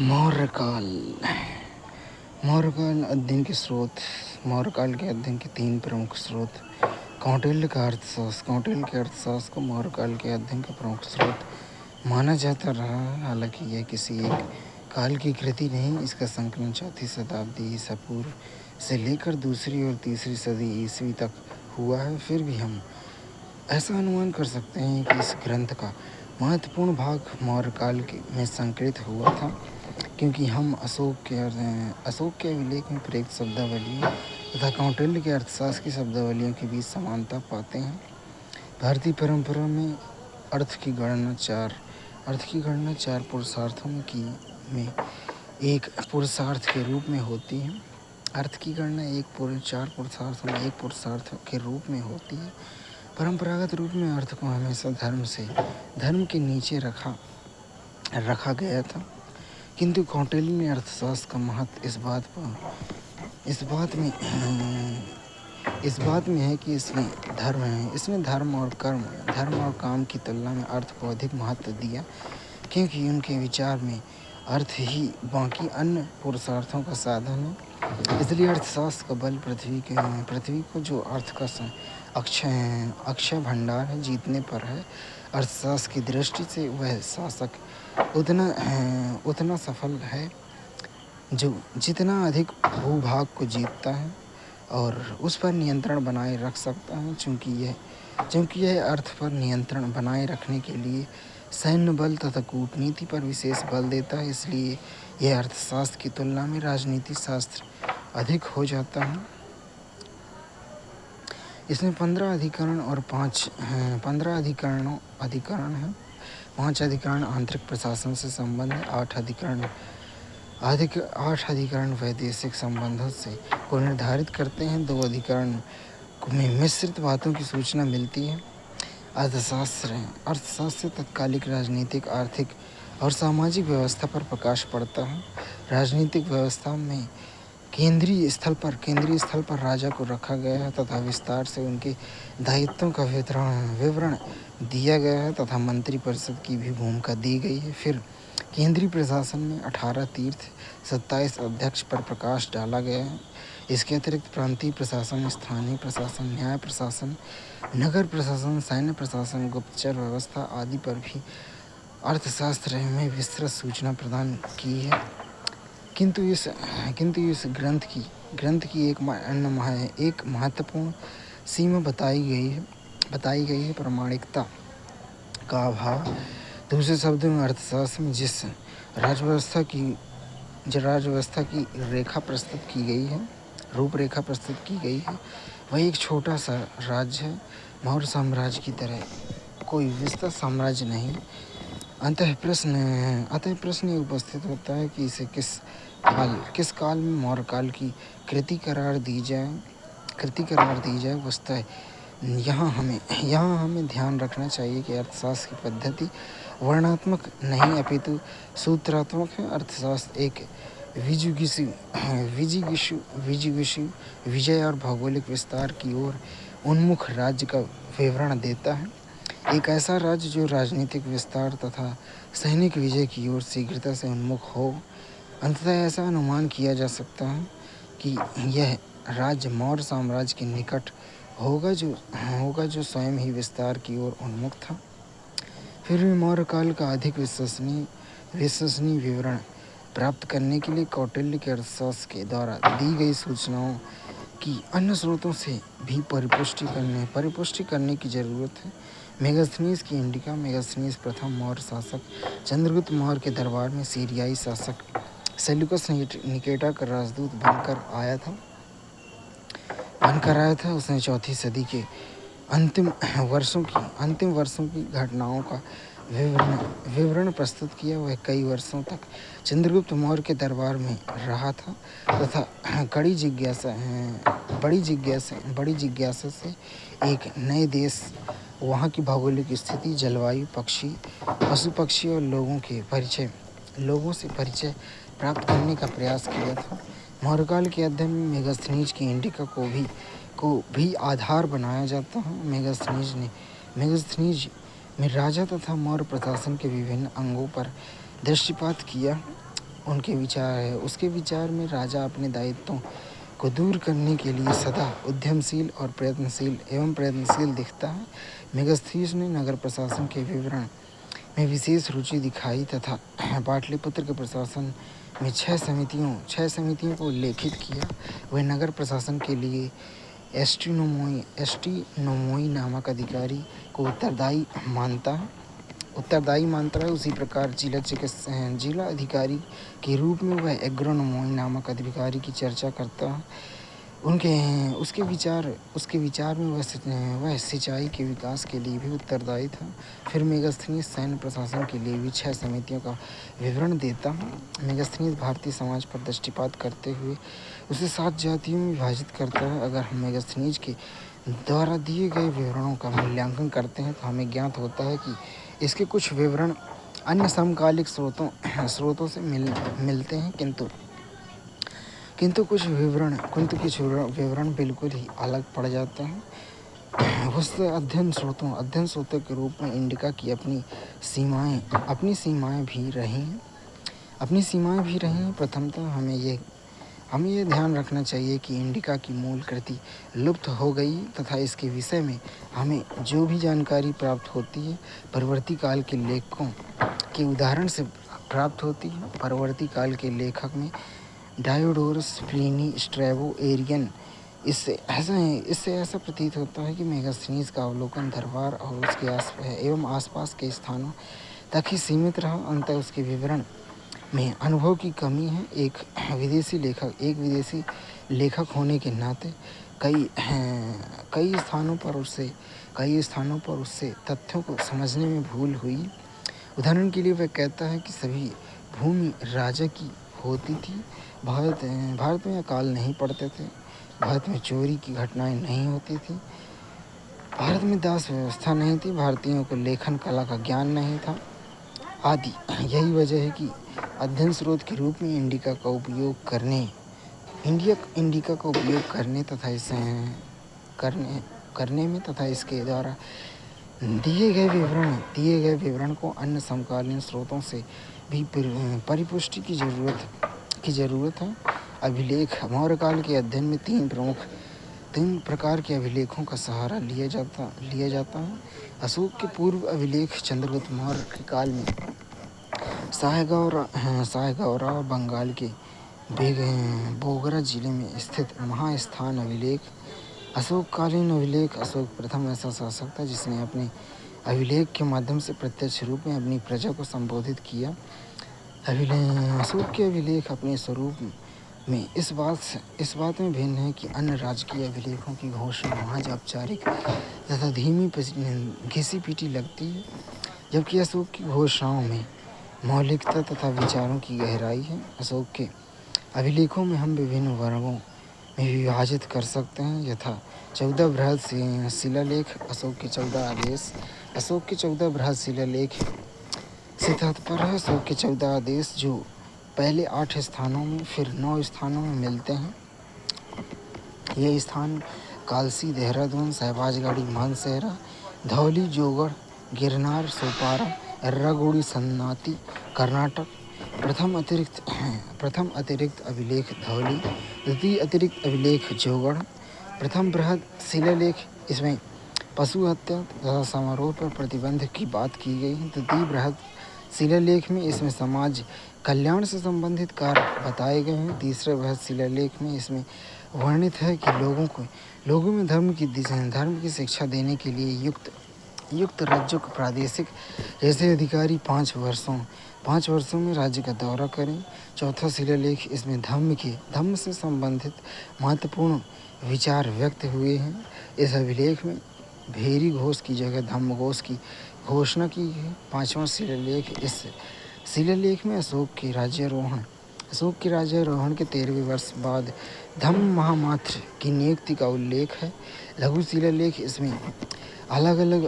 मौर्यकाल। मौर्यकाल अध्ययन के स्रोत। मौर्यकाल के अध्ययन के 3 प्रमुख स्रोत। कौटिल्य का अर्थशास्त्र। कौटिल्य के अर्थशास्त्र को मौर्यकाल के अध्ययन का प्रमुख स्रोत माना जाता रहा। हालांकि यह किसी एक काल की कृति नहीं, इसका संकलन 4वीं शताब्दी ईसा पूर्व से लेकर 2री और 3री सदी ईस्वी तक हुआ है। फिर भी हम ऐसा अनुमान कर सकते हैं कि इस ग्रंथ का महत्वपूर्ण भाग मौर्यकाल में संकलित हुआ था, क्योंकि हम अशोक के अभिलेख में प्रयुक्त शब्दावलियों तथा कौटिल्य के अर्थशास्त्र की शब्दावलियों के बीच समानता पाते हैं। भारतीय परंपरा में अर्थ की गणना चार पुरुषार्थों में एक पुरुषार्थ के रूप में होती है। अर्थ की गणना चार पुरुषार्थों में एक पुरुषार्थ के रूप में होती है। परंपरागत रूप में अर्थ को हमेशा धर्म के नीचे रखा गया था, किंतु कौटिल्य ने अर्थशास्त्र का महत्व इस बात में है कि इसने धर्म और काम की तुलना में अर्थ को अधिक महत्व दिया, क्योंकि उनके विचार में अर्थ ही बाकी अन्य पुरुषार्थों का साधन है। इसलिए अर्थशास्त्र का बल पृथ्वी को जो अर्थ का अक्षय भंडार है जीतने पर है। अर्थशास्त्र की दृष्टि से वह शासक उतना सफल है जो जितना अधिक भूभाग को जीतता है और उस पर नियंत्रण बनाए रख सकता है। चूँकि यह अर्थ पर नियंत्रण बनाए रखने के लिए सैन्य बल तथा कूटनीति पर विशेष बल देता है, इसलिए यह अर्थशास्त्र की तुलना में राजनीति शास्त्र अधिक हो जाता है। इसमें 15 अधिकरण और 15 अधिकरण हैं। 5 अधिकरण आंतरिक प्रशासन से संबंध है। 8 अधिकरण वैदेशिक संबंधों से को निर्धारित करते हैं। 2 अधिकरण में मिश्रित बातों की सूचना मिलती है। अर्थशास्त्र से तत्कालिक राजनीतिक, आर्थिक और सामाजिक व्यवस्था पर प्रकाश पड़ता है। राजनीतिक व्यवस्था में केंद्रीय स्थल पर राजा को रखा गया है तथा विस्तार से उनके दायित्वों का विवरण दिया गया है तथा मंत्री परिषद की भी भूमिका दी गई है। फिर केंद्रीय प्रशासन में 18 तीर्थ, 27 अध्यक्ष पर प्रकाश डाला गया है। इसके अतिरिक्त प्रांतीय प्रशासन, स्थानीय प्रशासन, न्याय प्रशासन, नगर प्रशासन, सैन्य प्रशासन, गुप्तचर व्यवस्था आदि पर भी अर्थशास्त्र में विस्तृत सूचना प्रदान की है। किंतु इस ग्रंथ की एक महत्वपूर्ण सीमा बताई गई है प्रामाणिकता का अभाव। दूसरे शब्दों में अर्थशास्त्र में जिस राजव्यवस्था की रूपरेखा प्रस्तुत की गई है वह एक छोटा सा राज्य है। मौर्य साम्राज्य की तरह कोई विस्तृत साम्राज्य नहीं। अतः प्रश्न उपस्थित होता है कि इसे किस काल में मौर्यकाल की कृति करार दी जाए। वस्तुतः यहाँ हमें ध्यान रखना चाहिए कि अर्थशास्त्र की पद्धति वर्णनात्मक नहीं अपितु सूत्रात्मक है। अर्थशास्त्र एक विजय और भौगोलिक विस्तार की ओर उन्मुख राज्य का विवरण देता है। एक ऐसा राज्य जो राजनीतिक विस्तार तथा सैनिक विजय की ओर शीघ्रता से उन्मुख हो। अंततः ऐसा अनुमान किया जा सकता है कि यह राज्य मौर्य साम्राज्य के निकट होगा जो स्वयं ही विस्तार की ओर उन्मुख था। फिर भी मौर्यकाल का अधिक विश्वसनीय विवरण प्राप्त करने के लिए कौटिल्य के अर्थशास्त्र के द्वारा दी गई सूचनाओं की अन्य स्रोतों से भी परिपुष्टि करने की जरूरत है। मेगास्थनीज की इंडिका। मेगास्थनीज प्रथम मौर्य शासक चंद्रगुप्त मौर्य के दरबार में सीरियाई शासक सेल्यूकस निकेटर का राजदूत बनकर आया था। उसने 4वीं सदी के अंतिम वर्षों की घटनाओं का विवरण प्रस्तुत किया। वह कई वर्षों तक चंद्रगुप्त मौर्य के दरबार में रहा था तथा बड़ी जिज्ञासा से एक नए देश, वहाँ की भौगोलिक स्थिति, जलवायु, पशु पक्षी और लोगों से परिचय प्राप्त करने का प्रयास किया था। मौर्यकाल के अध्ययन में मेगास्थनीज की इंडिका को भी आधार बनाया जाता है। मेगास्थनीज में राजा तथा मौर्य प्रशासन के विभिन्न अंगों पर दृष्टिपात किया। उनके विचार है। उसके विचार में राजा अपने दायित्वों को दूर करने के लिए सदा उद्यमशील और प्रयत्नशील दिखता है। मेगास्थनीज ने नगर प्रशासन के विवरण में विशेष रुचि दिखाई तथा पाटलिपुत्र के प्रशासन में 6 समितियों को उल्लेखित किया। वह नगर प्रशासन के लिए एसटी नोमोई नामक अधिकारी को उत्तरदायी मानता है। उसी प्रकार जिला अधिकारी के रूप में वह एग्रोनोमोई नामक अधिकारी की चर्चा करता है। उसके विचार में वह सिंचाई के विकास के लिए भी उत्तरदायी था। फिर मेगास्थनीज सैन्य प्रशासन के लिए भी 6 समितियों का विवरण देता है। मेगास्थनीज भारतीय समाज पर दृष्टिपात करते हुए उसे 7 जातियों में विभाजित करता है। अगर हम मेगास्थनीज के द्वारा दिए गए विवरणों का मूल्यांकन करते हैं तो हमें ज्ञात होता है कि इसके कुछ विवरण अन्य समकालिक स्रोतों से मिलते हैं, किंतु कुछ विवरण बिल्कुल ही अलग पड़ जाते हैं। उससे अध्ययन स्रोतों के रूप में इंडिका की अपनी सीमाएं भी रही। प्रथमतः हमें यह ध्यान रखना चाहिए कि इंडिका की मूल कृति लुप्त हो गई तथा इसके विषय में हमें जो भी जानकारी प्राप्त होती है परवर्ती काल के लेखकों के उदाहरण से प्राप्त होती है। परवर्ती काल के लेखक में डायोडोरस, प्लिनी, स्ट्रैबो, एरियन। इससे ऐसा प्रतीत होता है कि मेगास्थनीज का अवलोकन दरबार और उसके आसपास के स्थानों तक ही सीमित रहा। अंततः उसके विवरण में अनुभव की कमी है। एक विदेशी लेखक होने के नाते कई स्थानों पर उससे तथ्यों को समझने में भूल हुई। उदाहरण के लिए वह कहता है कि सभी भूमि राजा की होती थी। भारत में अकाल नहीं पड़ते थे। भारत में चोरी की घटनाएं नहीं होती थी। भारत में दास व्यवस्था नहीं थी। भारतीयों को लेखन कला का ज्ञान नहीं था आदि। यही वजह है कि अध्ययन स्रोत के रूप में इंडिका का उपयोग करने तथा इसके द्वारा दिए गए विवरण को अन्य समकालीन स्रोतों से भी परिपुष्टि की जरूरत है। अभिलेख मौर्य काल के अध्ययन में 3 प्रकार के अभिलेखों का सहारा लिया जाता है। अशोक के पूर्व अभिलेख चंद्रगुप्त मौर्य के काल में सायगौरा बंगाल के बोगरा जिले में स्थित महास्थान अभिलेख। अशोककालीन अभिलेख अशोक प्रथम ऐसा शासक था जिसने अपने अभिलेख के माध्यम से प्रत्यक्ष रूप में अपनी प्रजा को संबोधित किया। अशोक के अभिलेख अपने स्वरूप में इस बात में भिन्न है कि अन्य राजकीय अभिलेखों की घोषणा महज औपचारिक तथा धीमी घिसी पीटी लगती है, जबकि अशोक की घोषणाओं में मौलिकता तथा विचारों की गहराई है। अशोक के अभिलेखों में हम विभिन्न वर्गों में विभाजित कर सकते हैं, यथा 14 बृहद शिलालेख, अशोक के 14 आदेश। अशोक के 14 बृहद शिलालेख से तात्पर्य है अशोक के 14 आदेश, जो पहले 8 स्थानों में फिर 9 स्थानों में मिलते हैं। ये स्थान कालसी, देहरादून, शहबाजगाड़ी, मानसेहरा, धौली, जोगढ़, गिरनार, सोपारा, एर्रागुड़ी, सन्नाती, कर्नाटक। प्रथम अतिरिक्त अभिलेख धौली, द्वितीय अतिरिक्त अभिलेख जोगढ़। प्रथम बृहद शिलालेख, इसमें पशु हत्या तथा समारोह पर प्रतिबंध की बात की गई है। द्वितीय बृहद शिलालेख में इसमें समाज कल्याण से संबंधित कार्य बताए गए हैं। तीसरे बृहद शिलालेख में इसमें वर्णित है कि लोगों में धर्म की शिक्षा देने के लिए युक्त राज्यों को प्रादेशिक जैसे अधिकारी 5 वर्षों में राज्य का दौरा करें। चौथा शिलालेख, इसमें धम्म से संबंधित महत्वपूर्ण विचार व्यक्त हुए हैं। इस अभिलेख में भेरी घोष की जगह धम्म घोष की घोषणा की है। 5वां शिलालेख, इस शिलालेख में अशोक के राज्यारोहण के 13वें वर्ष बाद धम्म महामात्र की नियुक्ति का उल्लेख है। लघु शिलालेख, इसमें अलग अलग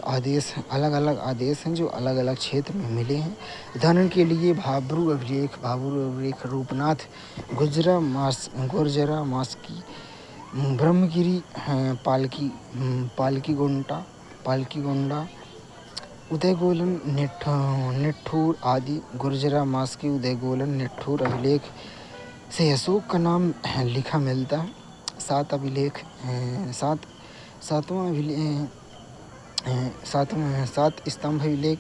आदेश हैं जो अलग अलग क्षेत्र में मिले हैं। उदाहरण के लिए भाब्रू अभिलेख रूपनाथ, गुर्जरा मास्की, ब्रह्मगिरी, पालकी गोंडा, उदयगोलन निट्ठूर आदि गुर्जरा मास की उदयगोलन निट्ठूर अभिलेख से अशोक का नाम लिखा मिलता है। सात अभिलेख सात सातवां अभिलेख सात स्तंभ अभिलेख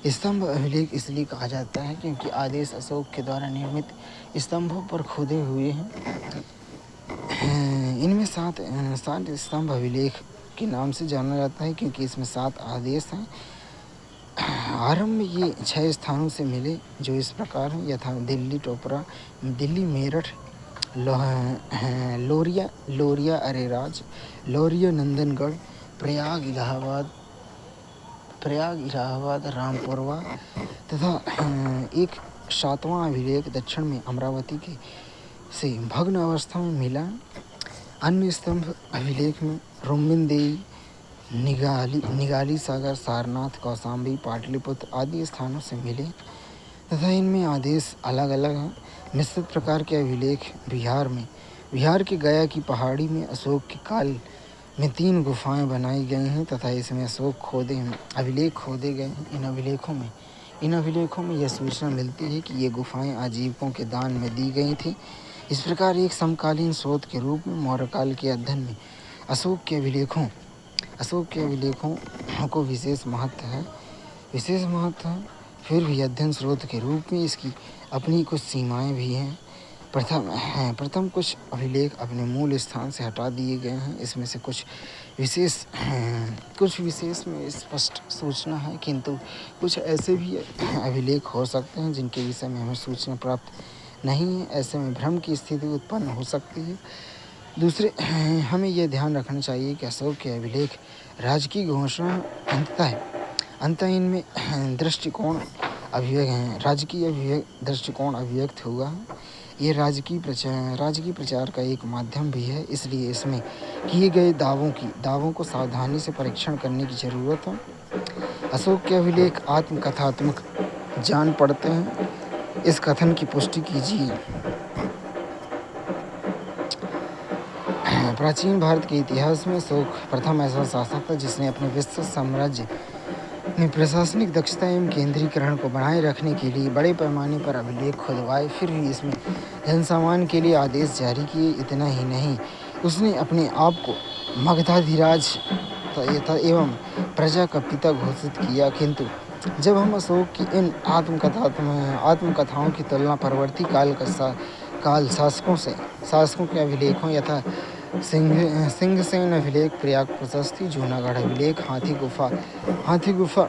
स्तंभ अभिलेख इसलिए कहा जाता है क्योंकि आदेश अशोक के द्वारा निर्मित स्तंभों पर खोदे हुए हैं। इनमें सात सात स्तंभ अभिलेख के नाम से जाना जाता है क्योंकि इसमें 7 आदेश हैं। आरंभ में ये 6 स्थानों से मिले जो इस प्रकार हैं यथा दिल्ली टोपरा, दिल्ली मेरठ, लोरिया अरेराज, लोरिया नंदनगढ़, प्रयाग इलाहाबाद रामपुरवा तथा एक 7वां अभिलेख दक्षिण में अमरावती के से भग्न अवस्था में मिला। अन्य स्तंभ अभिलेख में रोमिनदेई, निगाली सागर, सारनाथ, कौशाम्बी, पाटलिपुत्र आदि स्थानों से मिले तथा इनमें आदेश अलग अलग हैं। मिश्रित प्रकार के अभिलेख बिहार के गया की पहाड़ी में अशोक के काल में 3 गुफाएं बनाई गई हैं तथा इसमें अभिलेख खोदे गए हैं। इन अभिलेखों में यह सूचना मिलती है कि ये गुफाएं आजीविकों के दान में दी गई थीं। इस प्रकार एक समकालीन स्रोत के रूप में मौर्यकाल के अध्ययन में अशोक के अभिलेखों को विशेष महत्व है। फिर भी अध्ययन स्रोत के रूप में इसकी अपनी कुछ सीमाएं भी हैं। प्रथम कुछ अभिलेख अपने मूल स्थान से हटा दिए गए हैं। इसमें से कुछ विशेष में स्पष्ट सूचना है किंतु कुछ ऐसे भी अभिलेख हो सकते हैं जिनके विषय में हमें सूचना प्राप्त नहीं है। ऐसे में भ्रम की स्थिति उत्पन्न हो सकती है। दूसरे हमें यह ध्यान रखना चाहिए कि अशोक के अभिलेख राजकीय घोषणा अंततः इनमें राजकीय दृष्टिकोण अभिव्यक्त हुआ है। ये राजकीय प्रचार का एक माध्यम भी है, इसलिए इसमें किए गए दावों को सावधानी से परीक्षण करने की जरूरत है। अशोक के अभिलेख आत्मकथात्मक जान पड़ते हैं। इस कथन की पुष्टि कीजिए। प्राचीन भारत के इतिहास में अशोक प्रथम ऐसा शासक था जिसने अपने विस्तृत साम्राज्य में प्रशासनिक दक्षता एवं केंद्रीकरण को बनाए रखने के लिए बड़े पैमाने पर अभिलेख खुदवाए। फिर भी इसमें जनसामान्य के लिए आदेश जारी किए। इतना ही नहीं, उसने अपने आप को मगधाधिराज एवं प्रजा का पिता घोषित किया। किंतु जब हम अशोक की इन आत्मकथाओं की तुलना परवर्ती काल शासकों के अभिलेखों यथा सिंहसेन अभिलेख, प्रयाग प्रशस्ति, जूनागढ़ अभिलेख, हाथी गुफा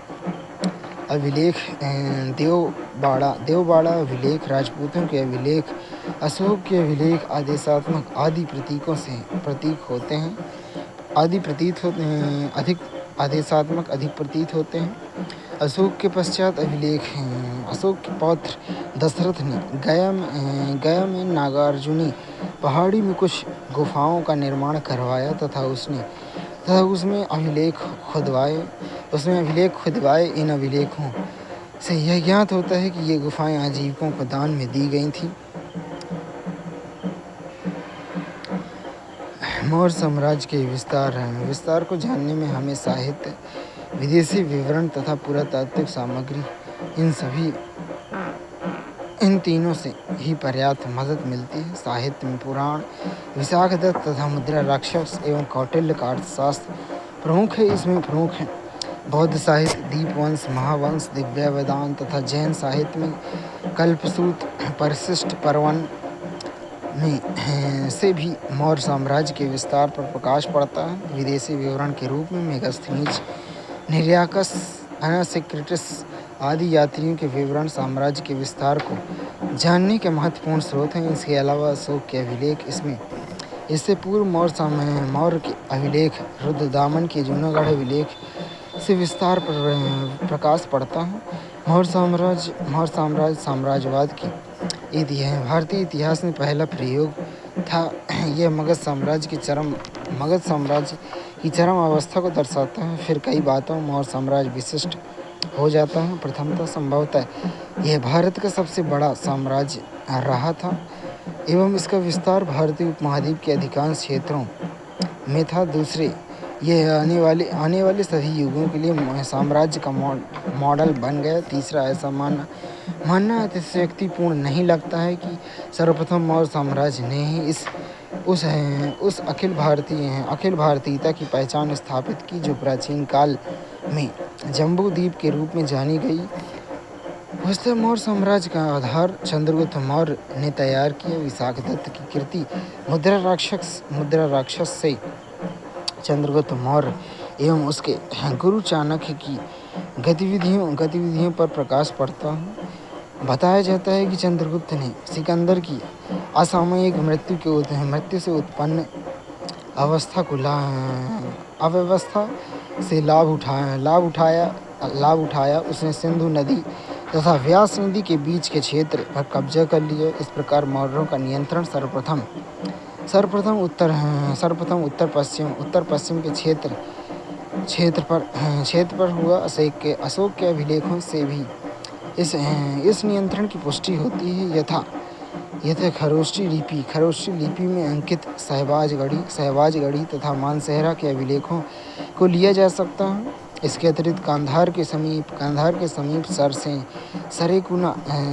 अभिलेख, देवबाड़ा अभिलेख, राजपूतों के अभिलेख, अशोक के अभिलेख आदेशात्मक आदि अधिक आदेशात्मक अधिक प्रतीत होते हैं। अशोक के पश्चात अभिलेख अशोक के पौत्र दशरथ ने गया में नागार्जुनी पहाड़ी में कुछ गुफाओं का निर्माण करवाया तथा उसमें अभिलेख खुदवाए। इन अभिलेखों से यह ज्ञात होता है कि ये गुफाएं आजीविकों को दान में दी गई थीं। मौर्य साम्राज्य के विस्तार को जानने में हमें साहित्य, विदेशी विवरण तथा पुरातात्विक सामग्री इन तीनों से ही पर्याप्त मदद मिलती है। साहित्य में पुराण, विशाखदत्त तथा मुद्रा राक्षस एवं कौटिल्य का अर्थशास्त्र प्रमुख है। इसमें प्रमुख है बौद्ध साहित्य, दीपवंश, महावंश, दिव्य वेदांत तथा जैन साहित्य में कल्पसूत्र, परिशिष्ट पर्वन में से भी मौर्य साम्राज्य के विस्तार पर प्रकाश पड़ता है। विदेशी विवरण के रूप में मेगास्थनीज, निरियाकस, अनासिक्रिटस आदि यात्रियों के विवरण साम्राज्य के विस्तार को जानने के महत्वपूर्ण स्रोत हैं। इसके अलावा अशोक के अभिलेख इससे पूर्व मौर्य के अभिलेख, रुद्रदामन के जूनागढ़ अभिलेख से विस्तार पर प्रकाश पड़ता है। मौर्य साम्राज्यवाद की भारतीय इतिहास में पहला प्रयोग था। यह मगध साम्राज्य की चरम अवस्था को दर्शाता है। फिर कई बातों मौर्य साम्राज्य विशिष्ट हो जाता है। प्रथमतः संभवतः यह भारत का सबसे बड़ा साम्राज्य रहा था एवं इसका विस्तार भारतीय उपमहाद्वीप के अधिकांश क्षेत्रों में था। दूसरे, ये आने वाले सभी युगों के लिए साम्राज्य का मॉडल बन गया। तीसरा, ऐसा मानना अतिशयोक्तिपूर्ण नहीं लगता है कि सर्वप्रथम मौर्य साम्राज्य ने ही उस अखिल भारतीयता की पहचान स्थापित की जो प्राचीन काल में जम्बू द्वीप के रूप में जानी गई। वस्तुतः मौर्य साम्राज्य का आधार चंद्रगुप्त मौर्य ने तैयार किया। विशाखदत्त की कृति मुद्रा राक्षस से चंद्रगुप्त मौर्य एवं उसके गुरु चाणक्य की गतिविधियों पर प्रकाश पड़ता है। बताया जाता है कि चंद्रगुप्त ने सिकंदर की असामयिक मृत्यु से उत्पन्न अव्यवस्था से लाभ उठाया। उसने सिंधु नदी तथा व्यास नदी के बीच के क्षेत्र पर कब्जा कर लिया। इस प्रकार मौर्यों का नियंत्रण सर्वप्रथम उत्तर पश्चिम के क्षेत्र पर हुआ। अशोक के अभिलेखों से भी इस नियंत्रण की पुष्टि होती है। यथा खरोष्टी लिपि में अंकित सहबाजगढ़ी तथा मानसेहरा के अभिलेखों को लिया जा सकता है। इसके अतिरिक्त कांधार के समीप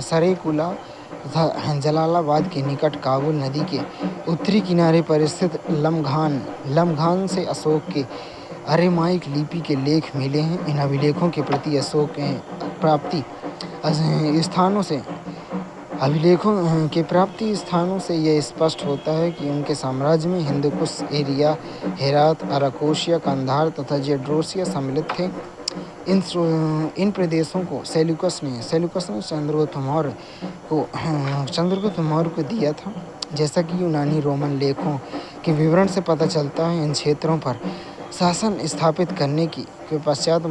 सरेकुला तथा जलालाबाद के निकट काबुल नदी के उत्तरी किनारे पर स्थित लमघान से अशोक के अरेमाइक लिपि के लेख मिले हैं। इन अभिलेखों के प्रति अशोक प्राप्ति स्थानों से यह स्पष्ट होता है कि उनके साम्राज्य में हिंदुकुश, एरिया, हेरात, अराकोशिया, कंधार तथा जेड्रोसिया सम्मिलित थे। इन प्रदेशों को सेल्यूकस ने चंद्रगुप्त मौर्य को दिया था। जैसा कि यूनानी रोमन लेखों के विवरण से पता चलता है, इन क्षेत्रों पर शासन स्थापित करने के पश्चात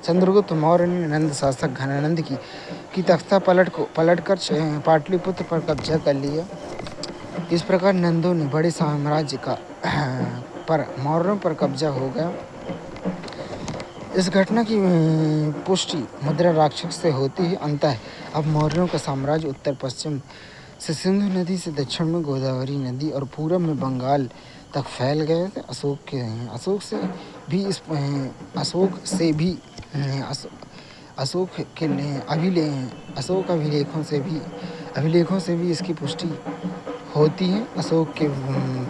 चंद्रगुप्त मौर्य ने नंद शासक घनानंद की तख्ता पलटकर पाटलिपुत्र पर कब्जा कर लिया। इस प्रकार नंदों ने बड़े साम्राज्य पर मौर्यों पर कब्जा हो गया। इस घटना की पुष्टि मुद्रा राक्षस से होती है। अंततः अब मौर्यों का साम्राज्य उत्तर पश्चिम से सिंधु नदी से दक्षिण में गोदावरी नदी और पूरब में बंगाल तक फैल गए थे। अशोक अभिलेखों से भी इसकी पुष्टि होती है। अशोक के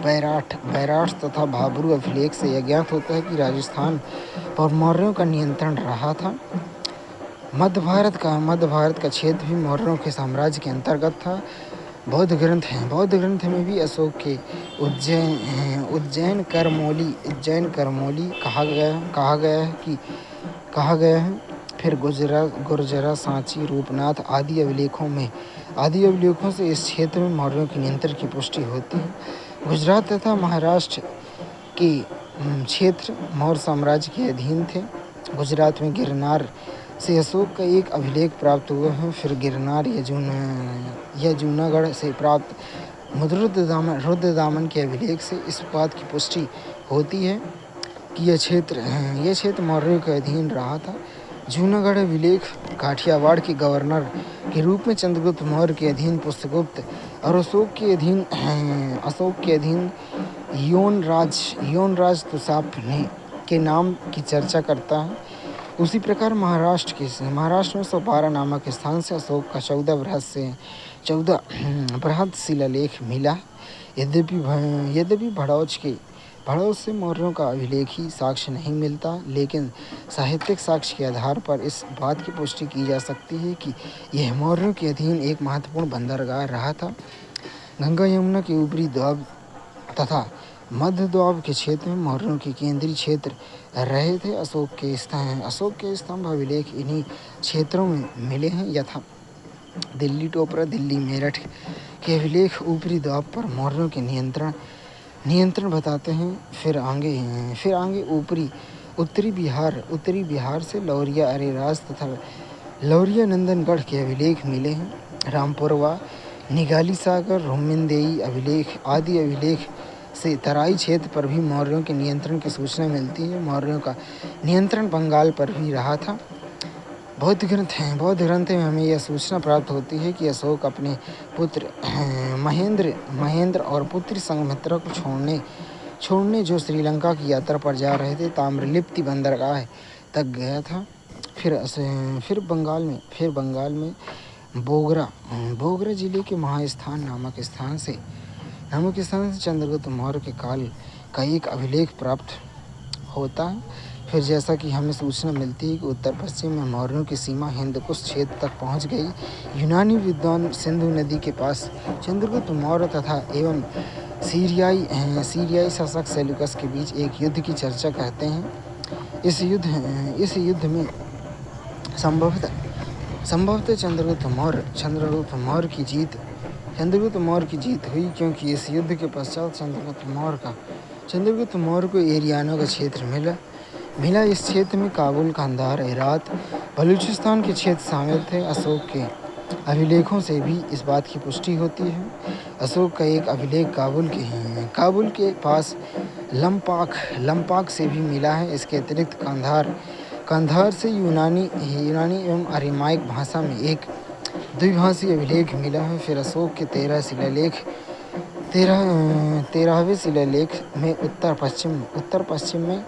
बैराठ तथा भाबरू अभिलेख से यह ज्ञात होता है कि राजस्थान पर मौर्यों का नियंत्रण रहा था। मध्य भारत का क्षेत्र भी मौर्यों के साम्राज्य के अंतर्गत था। बौद्ध ग्रंथ में भी अशोक के उज्जैन करमौली कहा गया है। फिर गुर्जरा, सांची, रूपनाथ आदि अभिलेखों से इस क्षेत्र में मौर्यों के नियंत्रण की पुष्टि होती है। गुजरात तथा महाराष्ट्र के क्षेत्र मौर्य साम्राज्य के अधीन थे। गुजरात में गिरनार से अशोक का एक अभिलेख प्राप्त हुआ है। फिर गिरनार या जूनागढ़ से प्राप्त रुद्रदामन के अभिलेख से इस बात की पुष्टि होती है कि यह क्षेत्र मौर्यों के अधीन रहा था। जूनागढ़ अभिलेख काठियावाड़ के गवर्नर के रूप में चंद्रगुप्त मौर्य के अधीन पुष्यगुप्त और अशोक के अधीन योनराज तुसाप के नाम की चर्चा करता है। उसी प्रकार महाराष्ट्र में सोपारा नामक स्थान से अशोक का 14 बृहद शिलालेख मिला। यद्यपि भड़ौच से मौर्यों का अभिलेखी साक्ष्य नहीं मिलता, लेकिन साहित्यिक साक्ष्य के आधार पर इस बात की पुष्टि की जा सकती है कि यह मौर्यों के अधीन एक महत्वपूर्ण बंदरगाह रहा था। गंगा यमुना के ऊपरी द्वाब तथा मध्य द्वाब के क्षेत्र में मौर्यों के केंद्रीय क्षेत्र रहे थे। अशोक के स्तंभ अभिलेख इन्हीं क्षेत्रों में मिले हैं। यथा दिल्ली टोपरा, दिल्ली मेरठ के अभिलेख ऊपरी द्वाब पर मौर्यों के नियंत्रण बताते हैं। फिर आगे उत्तरी बिहार से लौरिया, अरेराज तथा लौरिया नंदनगढ़ के अभिलेख मिले हैं। रामपुरवा, निगाली सागर, रोमिनदेई आदि अभिलेख से तराई क्षेत्र पर भी मौर्यों के नियंत्रण की सूचना मिलती है। मौर्यों का नियंत्रण बंगाल पर भी रहा था। बौद्ध ग्रंथ में हमें यह सूचना प्राप्त होती है कि अशोक अपने पुत्र महेंद्र और पुत्री संघमित्रा को छोड़ने जो श्रीलंका की यात्रा पर जा रहे थे ताम्रलिप्ति बंदरगाह तक गया था। फिर बंगाल में बोगरा जिले के महास्थान नामक स्थान से चंद्रगुप्त मौर्य के काल का एक अभिलेख प्राप्त होता है। फिर जैसा कि हमें सूचना मिलती है कि उत्तर पश्चिम में मौर्यों की सीमा हिंदकुश क्षेत्र तक पहुंच गई। यूनानी विद्वान सिंधु नदी के पास चंद्रगुप्त मौर्य तथा एवं सीरियाई शासक सेल्यूकस के बीच एक युद्ध की चर्चा करते हैं। इस युद्ध में संभवतः चंद्रगुप्त मौर्य की जीत हुई, क्योंकि इस युद्ध के पश्चात चंद्रगुप्त मौर्य को एरियाना का क्षेत्र मिला। इस क्षेत्र में काबुल, कंधार, हेरात, बलूचिस्तान के क्षेत्र शामिल थे। अशोक के अभिलेखों से भी इस बात की पुष्टि होती है। अशोक का एक अभिलेख काबुल के पास लंपाक से भी मिला है। इसके अतिरिक्त कंधार से यूनानी एवं अरामाइक भाषा में एक द्विभाषी अभिलेख मिला है। फिर अशोक के 13वें शिलालेख में उत्तर पश्चिम में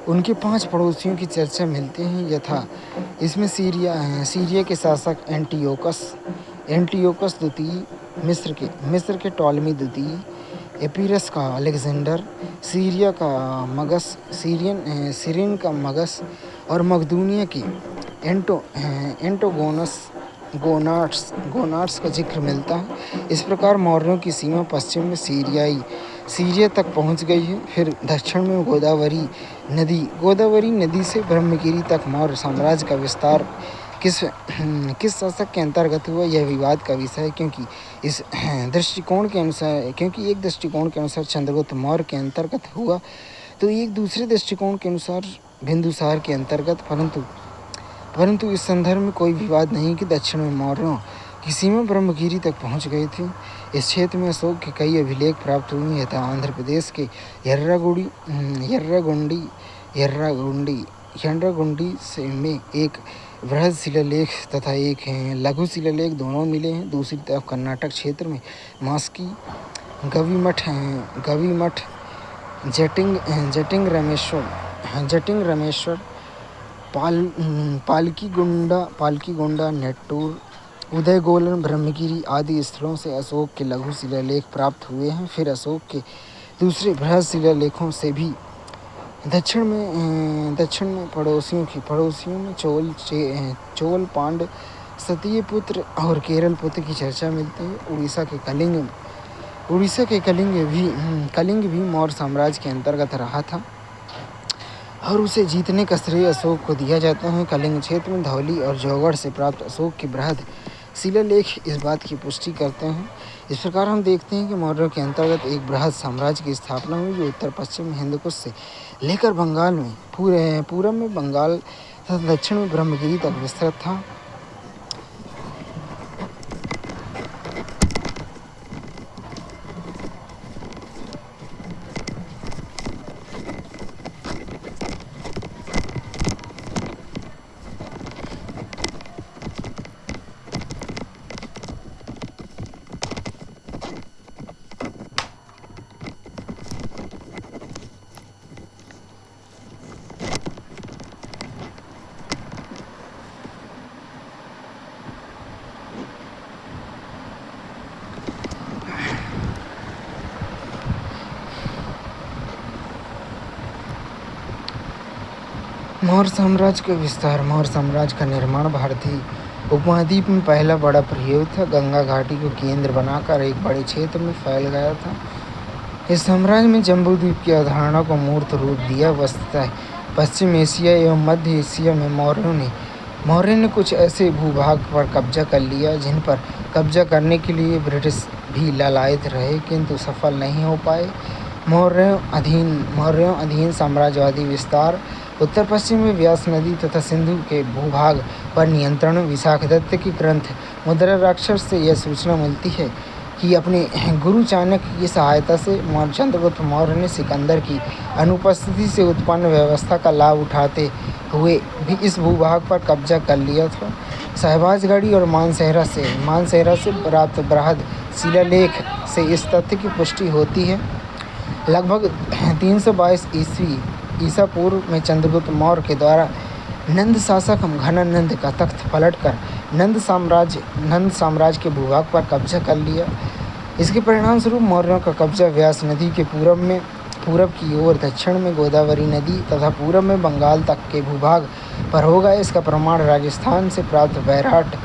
उनके 5 पड़ोसियों की चर्चा मिलती है। यथा इसमें सीरिया के शासक एंटियोकस द्वितीय, मिस्र के टॉलमी द्वितीय, एपीरस का अलेक्जेंडर, सीरियन का मगस और मकदूनिया के गोनाट्स का जिक्र मिलता है। इस प्रकार मौर्यों की सीमा पश्चिम में सीरिया तक पहुंच गई है। फिर दक्षिण में गोदावरी नदी से ब्रह्मगिरी तक मौर्य साम्राज्य का विस्तार किस शासक के अंतर्गत हुआ, यह विवाद का विषय है, क्योंकि एक दृष्टिकोण के अनुसार चंद्रगुप्त मौर्य के अंतर्गत हुआ, तो एक दूसरे दृष्टिकोण के अनुसार बिंदुसार के अंतर्गत। परंतु इस संदर्भ में कोई विवाद नहीं कि दक्षिण में मौर्यों की सीमा ब्रह्मगिरी तक पहुंच गई थी। इस क्षेत्र में अशोक के कई अभिलेख प्राप्त हुए हैं। आंध्र प्रदेश के यर्रागुंडी में एक बृहद शिलालेख तथा एक लघु शिलालेख दोनों मिले हैं। दूसरी तरफ कर्नाटक क्षेत्र में मास्की, गवीमठ, जटिंग रामेश्वर, पालकीगोंडा, नेट्टूर, उदयगोलन, ब्रह्मगिरी आदि स्थलों से अशोक के लघु शिलालेख प्राप्त हुए हैं। फिर अशोक के दूसरे बृहद शिलालेखों से भी दक्षिण में पड़ोसियों में चोल, पांड, सतीय पुत्र और केरल पुत्र की चर्चा मिलती है। उड़ीसा के कलिंग भी मौर्य साम्राज्य के अंतर्गत रहा था और उसे जीतने का श्रेय अशोक को दिया जाता है। कलिंग क्षेत्र में धौली और जौगढ़ से प्राप्त अशोक के बृहद शिलालेख इस बात की पुष्टि करते हैं। इस प्रकार हम देखते हैं कि मौर्यों के अंतर्गत एक बृहद साम्राज्य की स्थापना हुई, जो उत्तर पश्चिम में हिंदकुश से लेकर बंगाल में पूरब में बंगाल तथा दक्षिण में ब्रह्मगिरी तक विस्तृत था। मौर्य साम्राज्य का विस्तार। मौर्य साम्राज्य का निर्माण भारतीय उपमहाद्वीप में पहला बड़ा प्रयोग था। गंगा घाटी को केंद्र बनाकर एक बड़े क्षेत्र में फैल गया था। इस साम्राज्य में जम्बूद्वीप की अवधारणा को मूर्त रूप दिया। वस्तुतः पश्चिम एशिया एवं मध्य एशिया में मौर्य ने कुछ ऐसे भूभाग पर कब्जा कर लिया जिन पर कब्जा करने के लिए ब्रिटिश भी लालायित रहे, किंतु सफल नहीं हो पाए। मौर्यों अधीन साम्राज्यवादी विस्तार। उत्तर पश्चिम में व्यास नदी तथा सिंधु के भूभाग पर नियंत्रण। विशाखदत्त की ग्रंथ मुद्राक्षर से यह सूचना मिलती है कि अपने गुरु चाणक्य की सहायता से चंद्रगुप्त मौर्य ने सिकंदर की अनुपस्थिति से उत्पन्न व्यवस्था का लाभ उठाते हुए भी इस भूभाग पर कब्जा कर लिया था। शहबाजगढ़ी और मानसेहरा से प्राप्त बृहद शिलालेख से इस तथ्य की पुष्टि होती है। लगभग 322 ईसा पूर्व में चंद्रगुप्त मौर्य के द्वारा नंद शासक घनानंद का तख्त पलटकर नंद साम्राज्य के भूभाग पर कब्जा कर लिया। इसके परिणाम स्वरूप मौर्यों का कब्जा व्यास नदी के पूरब की ओर, दक्षिण में गोदावरी नदी तथा पूरब में बंगाल तक के भूभाग पर हो गया। इसका प्रमाण राजस्थान से प्राप्त बैराट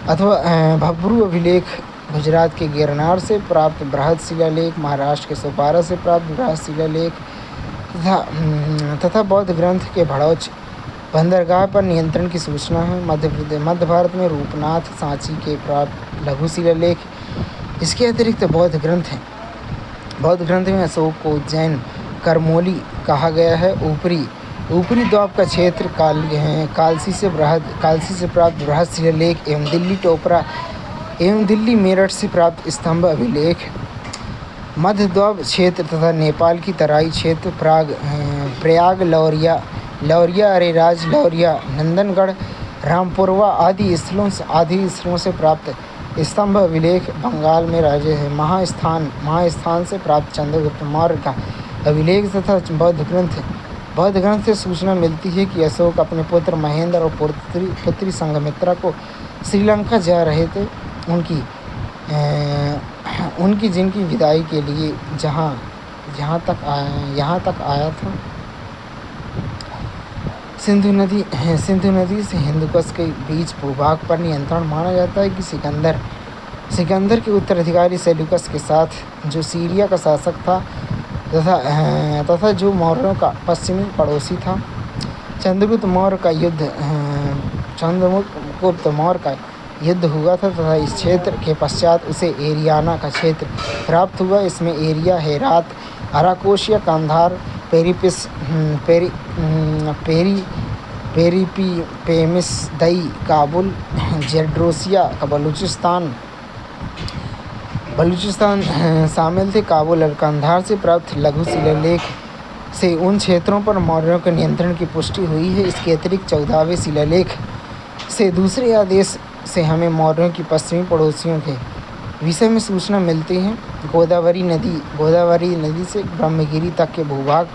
अथवा भब्रू अभिलेख, गुजरात के गिरनार से प्राप्त बृहद शिलालेख, महाराष्ट्र के सोपारा से प्राप्त बृहद शिलालेख तथा बौद्ध ग्रंथ के भड़ौच बंदरगाह पर नियंत्रण की सूचना है। मध्य भारत में रूपनाथ, सांची के प्राप्त लघु शिलालेख। इसके अतिरिक्त बौद्ध ग्रंथ में अशोक को उज्जैन करमोली कहा गया है। ऊपरी द्वाब का क्षेत्र कालसी से प्राप्त बृहद शिलालेख एवं दिल्ली टोपरा एवं दिल्ली मेरठ से प्राप्त स्तंभ अभिलेख। मध्य द्वाब क्षेत्र तथा नेपाल की तराई क्षेत्र प्रयाग, लौरिया, अरेराज, नंदनगढ़, रामपुरवा आदि स्थलों से प्राप्त स्तंभ अभिलेख। बंगाल में महास्थान से प्राप्त चंद्रगुप्त मौर्य का अभिलेख तथा बौद्ध ग्रंथ से सूचना मिलती है कि अशोक अपने पुत्र महेंद्र और पुत्री संघमित्रा को श्रीलंका जा रहे थे। उनकी जिनकी विदाई के लिए यहाँ तक आया था। सिंधु नदी से हिंदुकुश के बीच भूभाग पर नियंत्रण माना जाता है कि सिकंदर के उत्तराधिकारी सेल्यूकस के साथ, जो सीरिया का शासक था तथा जो मौर्यों का पश्चिमी पड़ोसी था। चंद्रगुप्त मौर्य का युद्ध हुआ था तथा इस क्षेत्र के पश्चात उसे एरियाना का क्षेत्र प्राप्त हुआ। इसमें एरिया, हेरात, अराकोशिया, कांधार, पेरिपीपेमिस, दई, काबुल, जेड्रोसिया का बलूचिस्तान शामिल थे। काबुल और कंधार से प्राप्त लघु शिलालेख से उन क्षेत्रों पर मौर्यों के नियंत्रण की पुष्टि हुई है। इसके अतिरिक्त 14वें शिलालेख से दूसरे आदेश से हमें मौर्यों की पश्चिमी पड़ोसियों के विषय में सूचना मिलती है। गोदावरी नदी से ब्रह्मगिरी तक के भूभाग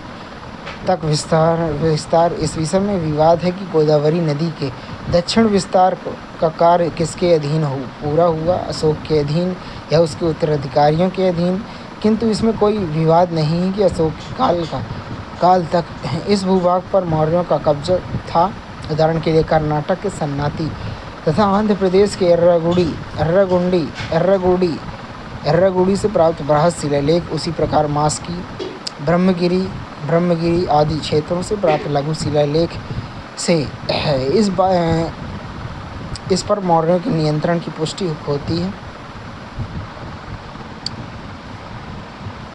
तक विस्तार। इस विषय में विवाद है कि गोदावरी नदी के दक्षिण विस्तार का कार्य किसके अधीन पूरा हुआ, अशोक के अधीन या उसके उत्तराधिकारियों के अधीन। किंतु इसमें कोई विवाद नहीं है कि अशोक काल तक इस भूभाग पर मौर्यों का कब्जा था। उदाहरण के लिए कर्नाटक के सन्नाती तथा आंध्र प्रदेश के एर्रागुडी से प्राप्त बृहद शिलालेख, उसी प्रकार मास्की, ब्रह्मगिरी आदि क्षेत्रों से प्राप्त लघु शिलालेख से इस पर मौर्यों के नियंत्रण की पुष्टि होती है।